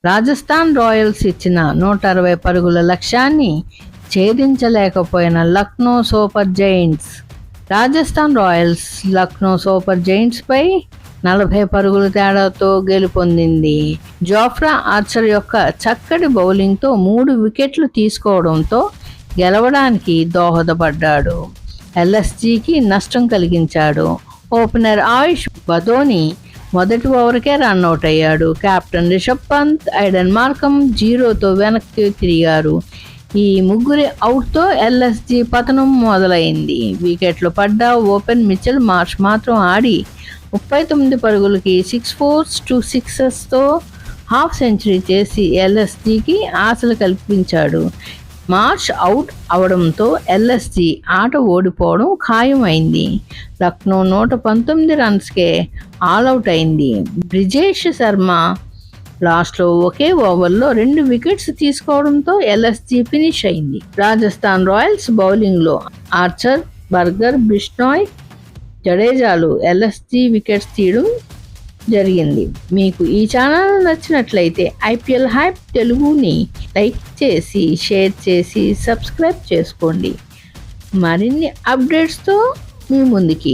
Rajasthan Royals ఇచ్చిన 160 పరుగుల లక్ష్యాన్ని ఛేదించలేకపోయిన Lucknow super giants. Rajasthan royals Lucknow super జైంట్స్పై 40 పరుగుల తేడాతో గెలుపొందింది. జోఫ్రా ఆర్చర్ యొక్క చక్కటి బౌలింగ్తో 3 వికెట్లు తీసుకోవడంతో గెలవడానికి దోహదపడ్డాడు. ఎల్ఎస్జీకి నష్టం కలిగించాడు. ఓపెనర్ ఆయుష్ బదోని మొదటి ఓవర్కే రన్అట్ అయ్యాడు. Captain Rishabh Pant, Aiden Markram 0తో వెనక్కి తిరిగారు. ఈ ముగ్గురి అవుట్తో ఎల్ఎస్జీ పతనం మొదలైంది. వికెట్లు పడ్డ ఓపెన్ మిచెల్ మార్ష్ మాత్రం ఆడి 39 పరుగులకి 6 4s 2 6తో హాఫ్ సెంచరీ చేసి ఎల్ఎస్జీకి ఆశలు కల్పించాడు. మార్ష్ అవుట్ అవడంతో ఎల్ఎస్జీ ఆట ఓడిపోవడం ఖాయమైంది. లక్నో 119 రన్స్కే ఆల్అవుట్ అయింది. బ్రిజేష్ శర్మ లాస్ట్లో ఒకే ఓవర్లో 2 వికెట్స్ తీసుకోవడంతో ఎల్ఎస్జీ ఫినిష్ అయింది. రాజస్థాన్ రాయల్స్ బౌలింగ్లో ఆర్చర్, బర్గర్, బిష్నాయ్, జడేజాలు ఎల్ఎస్జీ వికెట్స్ తీయడం జరిగింది. మీకు ఈ ఛానల్ నచ్చినట్లయితే ఐపీఎల్ హైప్ తెలుగుని లైక్ చేసి, షేర్ చేసి, సబ్స్క్రైబ్ చేసుకోండి. మరిన్ని అప్డేట్స్తో మీ ముందుకి